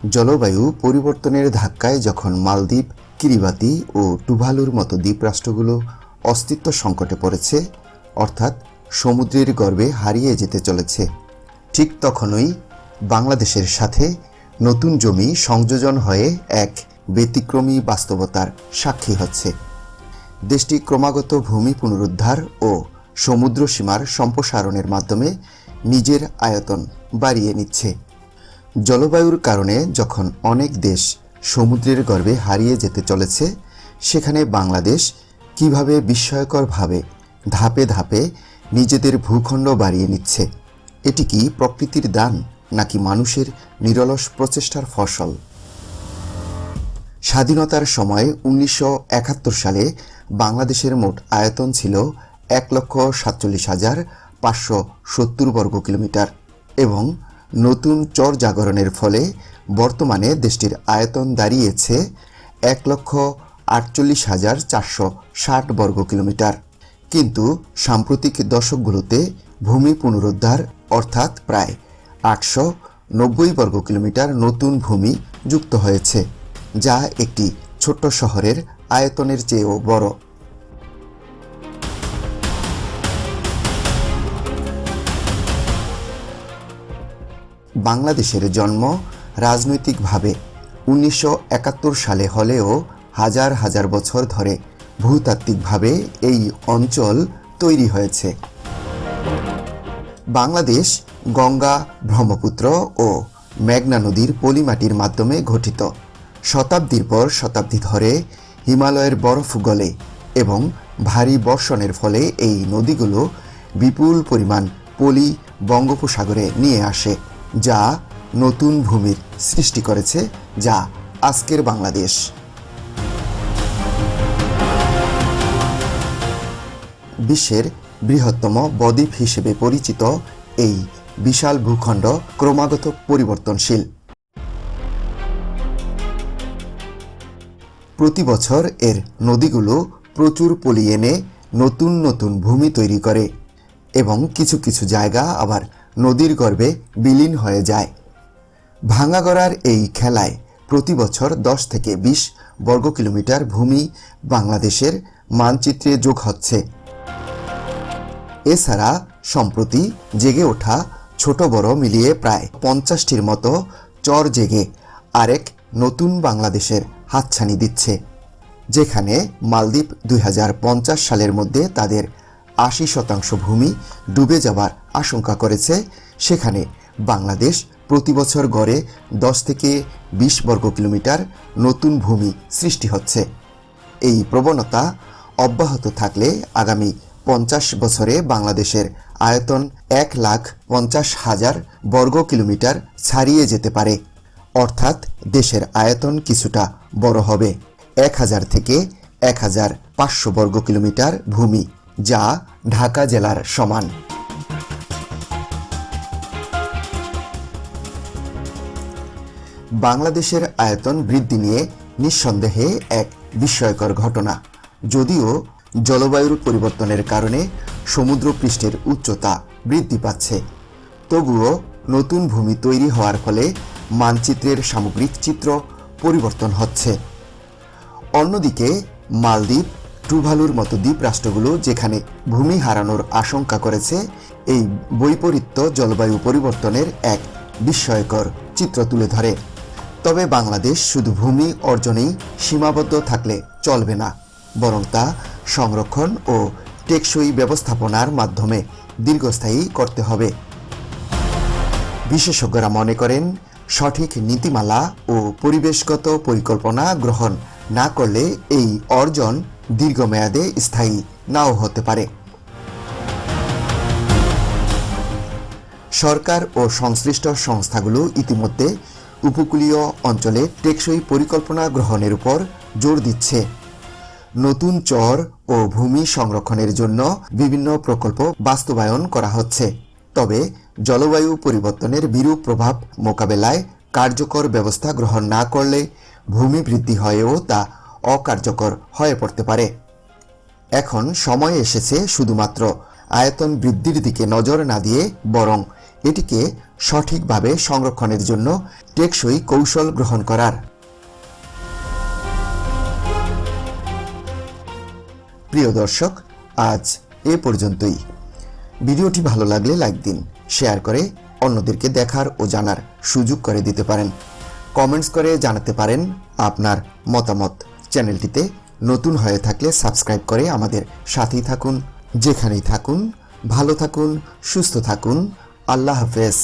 জলবায়ু পরিবর্তনের ধাক্কায় যখন মালদ্বীপ, কিরিবাতি ও টুভালুর মতো দ্বীপরাষ্ট্রগুলো অস্তিত্ব সংকটে পড়েছে, অর্থাৎ সমুদ্রের গর্ভে হারিয়ে যেতে চলেছে, ঠিক তখনই বাংলাদেশের সাথে নতুন জমি সংযোজন হয়ে এক ব্যতিক্রমী বাস্তবতার সাক্ষী হচ্ছে। দেশটি ক্রমাগত ভূমি পুনরুদ্ধার ও সমুদ্র সীমার সম্প্রসারণের মাধ্যমে নিজের আয়তন বাড়িয়ে নিচ্ছে। জলবায়ুর কারণে যখন অনেক দেশ সমুদ্রের গর্ভে হারিয়ে যেতে চলেছে, সেখানে বাংলাদেশ কিভাবে বিস্ময়করভাবে ধাপে ধাপে নিজেদের ভূখণ্ড বাড়িয়ে নিচ্ছে? এটি কি প্রকৃতির দান নাকি মানুষের নিরলস প্রচেষ্টার ফসল? স্বাধীনতার সময় 1971 সালে বাংলাদেশের মোট আয়তন ছিল 1,47,570 বর্গ কিলোমিটার এবং নতুন চর জাগরণের ফলে বর্তমানে দেশটির আয়তন দাঁড়িয়েছে 1,48,460 বর্গ কিলোমিটার। কিন্তু সাম্প্রতিক দশকগুলোতে ভূমি পুনরুদ্ধার অর্থাৎ প্রায় 890 বর্গ কিলোমিটার নতুন ভূমি যুক্ত হয়েছে, যা একটি ছোট্ট শহরের আয়তনের চেয়েও বড়। বাংলাদেশের জন্ম রাজনৈতিকভাবে 1971 সালে হলেও হাজার হাজার বছর ধরে ভূতাত্ত্বিকভাবে এই অঞ্চল তৈরি হয়েছে। বাংলাদেশ গঙ্গা, ব্রহ্মপুত্র ও মেঘনা নদীর পলিমাটির মাধ্যমে গঠিত। শতাব্দীর পর শতাব্দী ধরে হিমালয়ের বরফ গলে এবং ভারী বর্ষণের ফলে এই নদীগুলো বিপুল পরিমাণ পলি বঙ্গোপসাগরে নিয়ে আসে, যা নতুন ভূমির সৃষ্টি করেছে, যা আজকের বাংলাদেশ। বিশ্বের বৃহত্তম বদ্বীপ হিসেবে পরিচিত এই বিশাল ভূখণ্ড ক্রমাগত পরিবর্তনশীল। প্রতি বছর এর নদীগুলো প্রচুর পলি এনে নতুন নতুন ভূমি তৈরি করে এবং কিছু কিছু জায়গা আবার নদীর গর্ভে বিলীন হয়ে যায়। ভাঙাগড়ার এই খেলায় প্রতি বছর 10 থেকে 20 বর্গ কিলোমিটার ভূমি বাংলাদেশের মানচিত্রে যোগ হচ্ছে। এছাড়া সম্প্রতি জেগে ওঠা ছোট বড় মিলিয়ে প্রায় 50টির মতো চর জেগে আরেক নতুন বাংলাদেশের হাতছানি দিচ্ছে, যেখানে মালদ্বীপ 2050 সালের মধ্যে তাদের 80% ভূমি ডুবে যাবার আশঙ্কা করেছে। সেখানে বাংলাদেশ প্রতি বছর গড়ে 10 থেকে 20 বর্গ কিলোমিটার নতুন ভূমি সৃষ্টি হচ্ছে। এই প্রবণতা অব্যাহত থাকলে আগামী 50 বছরে বাংলাদেশের আয়তন 1,50,000 বর্গ কিলোমিটার ছাড়িয়ে যেতে পারে, অর্থাৎ দেশের আয়তন কিছুটা বড় হবে, 1000 থেকে 1500 বর্গ কিলোমিটার ভূমি, যা ঢাকা জেলার সমান। বাংলাদেশের আয়তন বৃদ্ধি নিয়ে নিঃসন্দেহে এক বিস্ময়কর ঘটনা। যদিও জলবায়ুর পরিবর্তনের কারণে সমুদ্রপৃষ্ঠের উচ্চতা বৃদ্ধি পাচ্ছে, তবুও নতুন ভূমি তৈরি হওয়ার ফলে মানচিত্রের সামগ্রিক চিত্র পরিবর্তন হচ্ছে। অন্যদিকে মালদ্বীপ, টুভালুর মতো দ্বীপরাষ্ট্রগুলো যেখানে ভূমি হারানোর আশঙ্কা করেছে, এই বৈপরীত্য জলবায়ু পরিবর্তনের এক বিস্ময়কর চিত্র তুলে ধরে। তবে বাংলাদেশ শুধু ভূমি অর্জনেই সীমাবদ্ধ থাকলে চলবে না, বরং তা সংরক্ষণ ও টেকসই ব্যবস্থাপনার মাধ্যমে দীর্ঘস্থায়ী করতে হবে। বিশেষজ্ঞরা মনে করেন, সঠিক নীতিমালা ও পরিবেশগত পরিকল্পনা গ্রহণ না করলে এই অর্জন দীর্ঘমেয়াদে স্থায়ী নাও হতে পারে। সরকার ও সংশ্লিষ্ট সংস্থাগুলো ইতিমধ্যে উপকূলীয় অঞ্চলে টেকসই পরিকল্পনা গ্রহণের উপর জোর দিচ্ছে। নতুন চর ও ভূমি সংরক্ষণের জন্য বিভিন্ন প্রকল্প বাস্তবায়ন করা হচ্ছে। তবে জলবায়ু পরিবর্তনের বিরূপ প্রভাব মোকাবেলায় কার্যকর ব্যবস্থা গ্রহণ না করলে ভূমি বৃদ্ধি হয়েও তা অকার্যকর হয়ে পড়তে পারে। এখন সময় এসেছে শুধুমাত্র আয়তন বৃদ্ধির দিকে নজর না দিয়ে বরং এটিকে সঠিকভাবে সংরক্ষণের জন্য টেকসই কৌশল গ্রহণ করার। প্রিয় দর্শক, আজ এ পর্যন্তই। ভিডিওটি ভালো লাগলে লাইক দিন, শেয়ার করে অন্যদেরকে দেখার ও জানার সুযোগ করে দিতে পারেন। কমেন্টস করে জানাতে পারেন আপনার মতামত। চ্যানেলটিতে নতুন হয়ে থাকলে সাবস্ক্রাইব করে আমাদের সাথেই থাকুন। যেখানেই থাকুন ভালো থাকুন, সুস্থ থাকুন। আল্লাহ হাফেজ।